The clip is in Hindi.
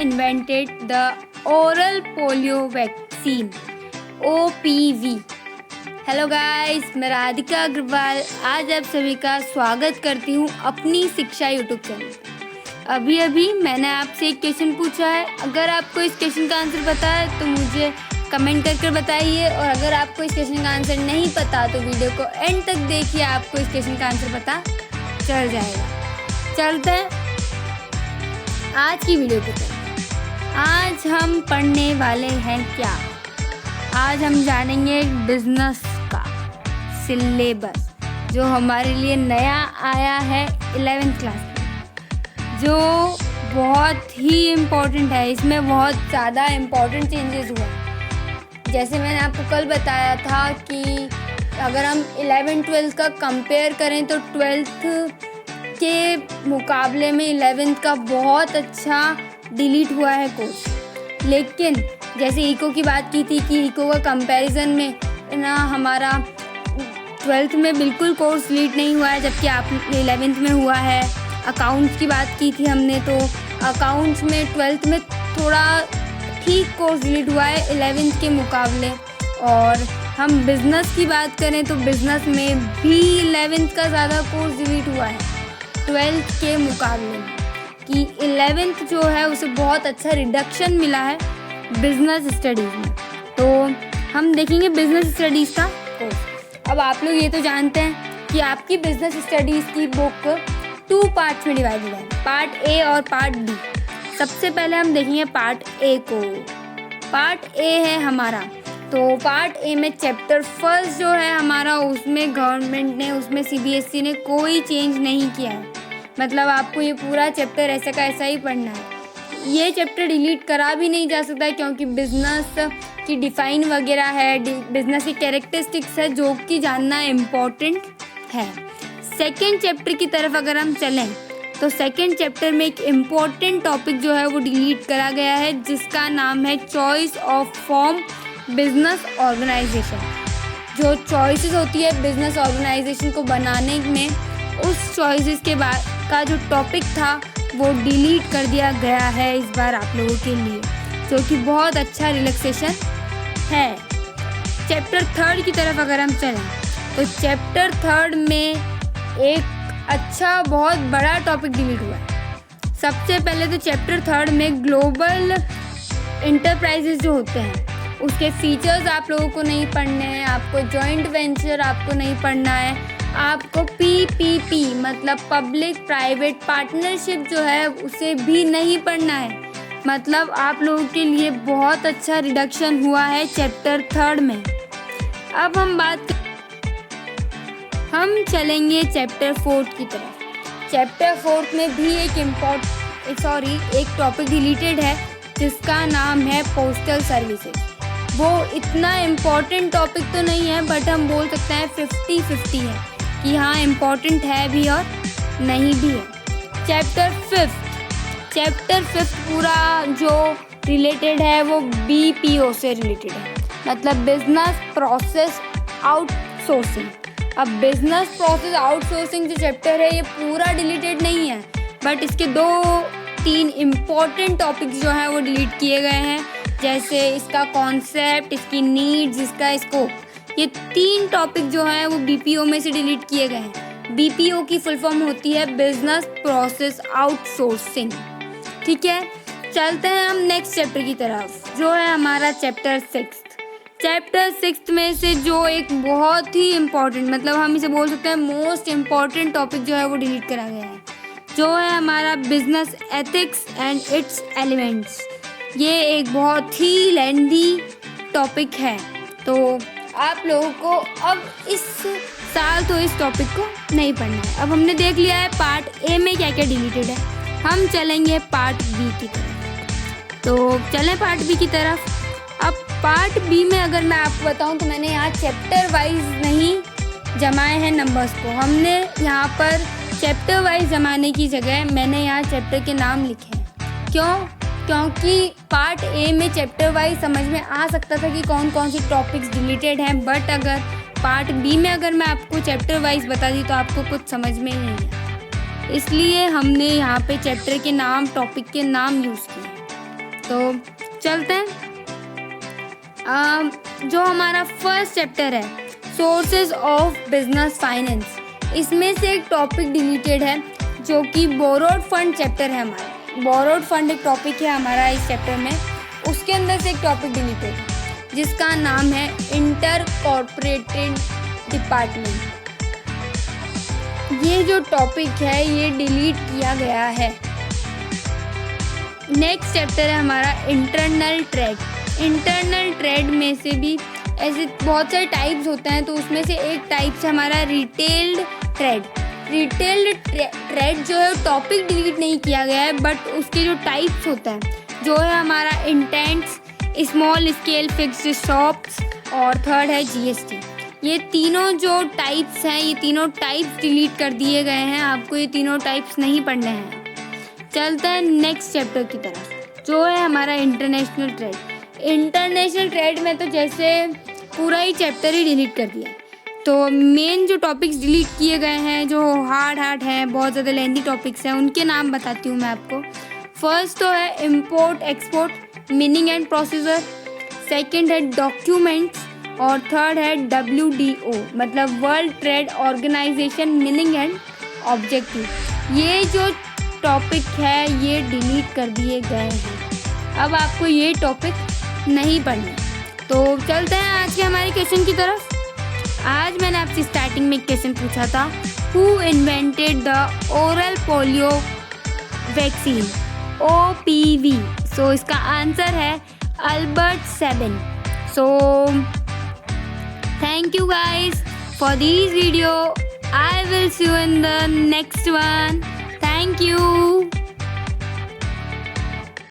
invented the oral polio vaccine OPV। Hello guys, मैं राधिका अग्रवाल आज आप सभी का स्वागत करती हूँ अपनी शिक्षा यूट्यूब चैनल। अभी मैंने आपसे एक क्वेश्चन पूछा है। अगर आपको इस क्वेश्चन का आंसर पता है तो मुझे कमेंट कर बताइए, और अगर आपको इस क्वेश्चन का आंसर नहीं पता तो वीडियो को एंड तक देखिए, आपको इस क्वेश्चन का आंसर पता चल जाएगा। चलते हैं आज की वीडियो की तरफ। आज हम पढ़ने वाले हैं क्या? आज हम जानेंगे बिजनेस का सिलेबस जो हमारे लिए नया आया है 11th क्लास में, जो बहुत ही इम्पोर्टेंट है। इसमें बहुत ज़्यादा इम्पोर्टेंट चेंजेस हुए हैं। जैसे मैंने आपको कल बताया था कि अगर हम 11th-12th का कंपेयर करें तो 12th के मुकाबले में 11th का बहुत अच्छा डिलीट हुआ है कोर्स। लेकिन जैसे इको की बात की थी कि इको का कंपैरिजन में ना हमारा 12th में बिल्कुल कोर्स डिलीट नहीं हुआ है, जबकि आप 11th में हुआ है। अकाउंट्स की बात की थी हमने, तो अकाउंट्स में 12th में थोड़ा ठीक कोर्स डिलीट हुआ है 11th के मुकाबले। और हम बिज़नेस की बात करें तो बिज़नेस में भी 11th का ज़्यादा कोर्स डिलीट हुआ है 12th के मुकाबले में, कि 11th जो है उसे बहुत अच्छा रिडक्शन मिला है बिज़नेस स्टडीज़ में। तो हम देखेंगे बिज़नेस स्टडीज़ का कोर्स। अब आप लोग ये तो जानते हैं कि आपकी बिज़नेस स्टडीज़ की बुक 2 पार्ट्स में डिवाइडेड है, पार्ट ए और पार्ट बी। सबसे पहले हम देखेंगे पार्ट ए को। पार्ट ए है हमारा, तो पार्ट ए में चैप्टर फर्स्ट जो है हमारा, उसमें गवर्नमेंट ने, उसमें CBSE ने कोई चेंज नहीं किया है। मतलब आपको ये पूरा चैप्टर ऐसा का ऐसा ही पढ़ना है। ये चैप्टर डिलीट करा भी नहीं जा सकता, क्योंकि बिजनेस की डिफ़ाइन वगैरह है, बिजनेस की कैरेक्टरिस्टिक्स है जो कि जानना इम्पॉर्टेंट है। सेकेंड चैप्टर की तरफ अगर हम चलें तो सेकेंड चैप्टर में एक इम्पॉर्टेंट टॉपिक जो है वो डिलीट करा गया है, जिसका नाम है choice of form business organization. जो चॉइसेस होती है बिजनेस ऑर्गेनाइजेशन को बनाने में, उस चॉइसेस के बाद का जो टॉपिक था वो डिलीट कर दिया गया है इस बार आप लोगों के लिए, जो कि बहुत अच्छा रिलैक्सेशन है। चैप्टर थर्ड की तरफ अगर हम चलें तो चैप्टर थर्ड में एक अच्छा बहुत बड़ा टॉपिक डिलीट हुआ है। सबसे पहले तो चैप्टर थर्ड में ग्लोबल इंटरप्राइजेस जो होते हैं उसके फीचर्स आप लोगों को नहीं पढ़ने हैं। आपको जॉइंट वेंचर आपको नहीं पढ़ना है। आपको PPP मतलब पब्लिक प्राइवेट पार्टनरशिप जो है उसे भी नहीं पढ़ना है। मतलब आप लोगों के लिए बहुत अच्छा रिडक्शन हुआ है चैप्टर थर्ड में। अब हम चलेंगे चैप्टर फोर्थ की तरफ। चैप्टर फोर्थ में भी एक टॉपिक डिलीटेड है, जिसका नाम है पोस्टल सर्विसेज। वो इतना इम्पोर्टेंट टॉपिक तो नहीं है, बट हम बोल सकते हैं 50-50 है, कि हाँ इम्पोर्टेंट है भी और नहीं भी है। चैप्टर फिफ्थ पूरा जो रिलेटेड है वो BPO से रिलेटेड है, मतलब बिजनेस प्रोसेस आउटसोर्सिंग। अब बिजनेस प्रोसेस आउटसोर्सिंग जो चैप्टर है ये पूरा डिलीटेड नहीं है, बट इसके 2-3 इम्पॉर्टेंट टॉपिक्स जो हैं वो डिलीट किए गए हैं। जैसे इसका कॉन्सेप्ट, इसकी नीड्स, इसका स्कोप। ये 3 टॉपिक जो हैं वो BPO में से डिलीट किए गए हैं। BPO की फुल फॉर्म होती है बिजनेस प्रोसेस आउटसोर्सिंग। ठीक है, चलते हैं हम नेक्स्ट चैप्टर की तरफ, जो है हमारा चैप्टर 6। चैप्टर 6 में से जो एक बहुत ही इम्पॉर्टेंट, मतलब हम इसे बोल सकते हैं मोस्ट इम्पॉर्टेंट टॉपिक जो है वो डिलीट करा गया है, जो है हमारा business ethics and it's elements. ये एक बहुत ही लेंथी टॉपिक है, तो आप लोगों को अब इस साल तो इस टॉपिक को नहीं पढ़ना है। अब हमने देख लिया है पार्ट ए में क्या क्या डिलीटेड है। हम चलेंगे पार्ट बी की तरफ। तो चलें पार्ट बी की तरफ। अब पार्ट बी में अगर मैं आपको बताऊं तो मैंने यहाँ चैप्टर वाइज नहीं जमाए हैं नंबर्स को। हमने यहाँ पर चैप्टर वाइज जमाने की जगह मैंने यहाँ चैप्टर के नाम लिखे हैं। क्योंकि पार्ट ए में चैप्टर वाइज समझ में आ सकता था कि कौन कौन से टॉपिक्स डिलीटेड हैं, बट अगर पार्ट बी में अगर मैं आपको चैप्टर वाइज बता दी तो आपको कुछ समझ में ही नहीं आया। इसलिए हमने यहाँ पे चैप्टर के नाम, टॉपिक के नाम यूज़ किए। तो चलते हैं। जो हमारा फर्स्ट चैप्टर है सोर्सेज ऑफ बिजनेस फाइनेंस, इसमें से एक टॉपिक डिलीटेड है जो कि बोरोड फंड चैप्टर है हमारा। बोरोड फंड एक टॉपिक है हमारा इस चैप्टर में, उसके अंदर से एक टॉपिक डिलीटेड है जिसका नाम है इंटर कॉर्पोरेटेड डिपार्टमेंट। ये जो टॉपिक है ये डिलीट किया गया है। नेक्स्ट चैप्टर है हमारा इंटरनल ट्रेड। इंटरनल ट्रेड में से भी ऐसे बहुत सारे टाइप्स होते हैं, तो उसमें से एक टाइप से हमारा रिटेल्ड ट्रेड। रिटेल्ड ट्रेड जो है टॉपिक डिलीट नहीं किया गया है, बट उसके जो टाइप्स होता है जो है हमारा intends, small scale fixed shops और थर्ड है जीएसटी। ये तीनों जो टाइप्स हैं ये तीनों टाइप्स डिलीट कर दिए गए हैं, आपको ये तीनों टाइप्स नहीं पढ़ने हैं। चलते हैं नेक्स्ट चैप्टर की तरफ जो है हमारा इंटरनेशनल ट्रेड। इंटरनेशनल ट्रेड में तो जैसे पूरा ही चैप्टर ही डिलीट कर दिया, तो मेन जो टॉपिक्स डिलीट किए गए हैं जो हार्ड हैं, बहुत ज़्यादा लेंथी टॉपिक्स हैं, उनके नाम बताती हूँ मैं आपको। फर्स्ट तो है import export meaning and procedure, second है डॉक्यूमेंट्स और थर्ड है WTO मतलब world trade organization meaning and objective. ये जो टॉपिक है ये डिलीट कर दिए गए हैं, अब आपको ये टॉपिक नहीं पढ़ना। तो चलते हैं आज के हमारे क्वेश्चन की तरफ। आज मैंने आपसे स्टार्टिंग में एक क्वेश्चन पूछा था, who invented the oral polio vaccine OPV। सो इसका आंसर है Albert Sabin. So thank you guys for this video. I will see you in the next one. Thank you.